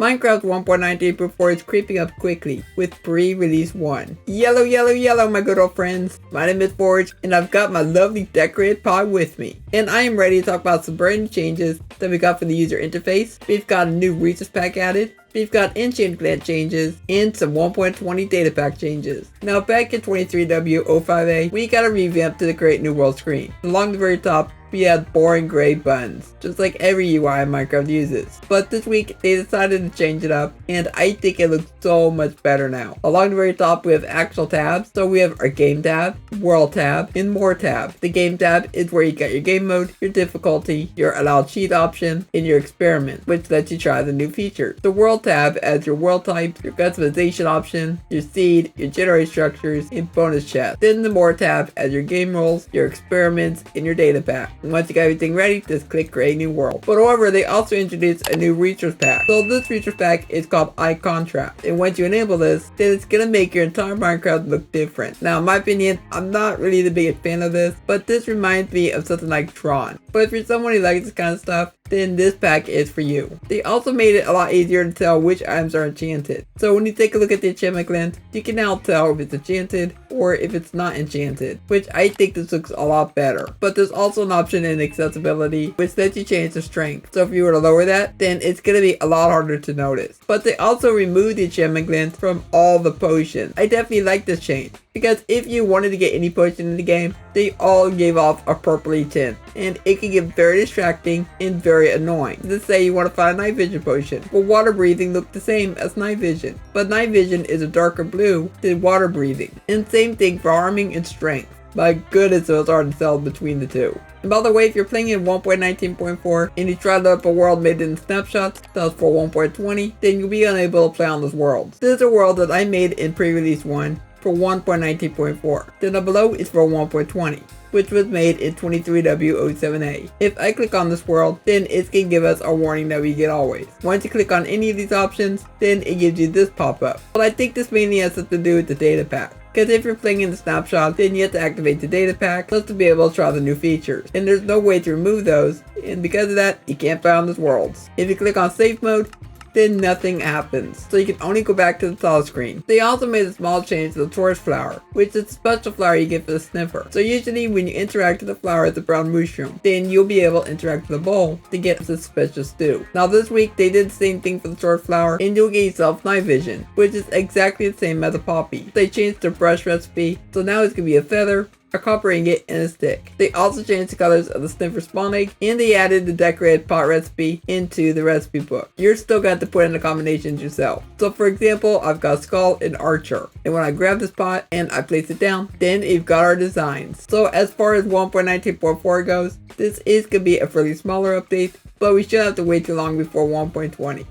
Minecraft 1.19.4 is creeping up quickly with pre-release 1. Yellow, yellow, yellow, my good old friends. My name is Forge, and I've got my lovely decorated pod with me. And I am ready to talk about some brand new changes that we got for the user interface. We've got a new resource pack added. We've got Enchantment changes and some 1.20 data pack changes. Now back in 23W05A, we got a revamp to the Create New World screen. Along the very top, we had boring gray buttons, just like every UI Minecraft uses. But this week, they decided to change it up, and I think it looks so much better now. Along the very top, we have actual tabs. So we have our game tab, world tab, and more tab. The game tab is where you got your game mode, your difficulty, your allowed cheat option, and your experiment, which lets you try the new features. The world tab adds your world types, your customization option, your seed, your generate structures, and bonus chests. Then the more tab adds your game rules, your experiments, and your data pack. And once you got everything ready, just click Create New World. But however, they also introduced a new resource pack. So this resource pack is called Icon Trap. And once you enable this, then it's gonna make your entire Minecraft look different. Now, in my opinion, I'm not really the biggest fan of this, but this reminds me of something like Tron. But if you're someone who likes this kind of stuff, then this pack is for you. They also made it a lot easier to tell which items are enchanted. So when you take a look at the enchantment glint, you can now tell if it's enchanted or if it's not enchanted, which I think this looks a lot better. But there's also an option in accessibility, which lets you change the strength. So if you were to lower that, then it's going to be a lot harder to notice. But they also removed the enchantment glint from all the potions. I definitely like this change, because if you wanted to get any potion in the game, they all gave off a purpley tint, and it can get very distracting and very annoying. Let's say you want to find a night vision potion. Well, water breathing looked the same as night vision, but night vision is a darker blue than water breathing. And same thing for harming and strength. My goodness, it was hard to tell between the two. And by the way, if you're playing in 1.19.4 and you try to load up a world made in snapshots that was for 1.20, then you'll be unable to play on this world. This is a world that I made in pre-release 1 for 1.19.4. Then up below is for 1.20, which was made in 23W07A. If I click on this world, then it's going to give us a warning that we get always. Once you click on any of these options, then it gives you this pop-up. But I think this mainly has something to do with the data pack. Because if you're playing in the snapshot, then you have to activate the data pack just to be able to try the new features. And there's no way to remove those, and because of that, you can't find those worlds. If you click on safe mode, then nothing happens, so you can only go back to the title screen. They also made a small change to the tourist flower, which is a special flower you get for the sniffer. So usually when you interact with the flower as a brown mushroom, then you'll be able to interact with the bowl to get this special stew. Now this week they did the same thing for the tourist flower, and you'll get yourself night vision, which is exactly the same as a poppy. They changed the brush recipe, so now it's gonna be a feather, a copper ingot, and a stick. They also changed the colors of the sniffer spawn egg, and they added the decorated pot recipe into the recipe book. You're still going to put in the combinations yourself. So for example, I've got skull and archer, and when I grab this pot and I place it down, then we've got our designs. So as far as 1.19.4 goes, this is going to be a fairly smaller update, but we shouldn't have to wait too long before 1.20.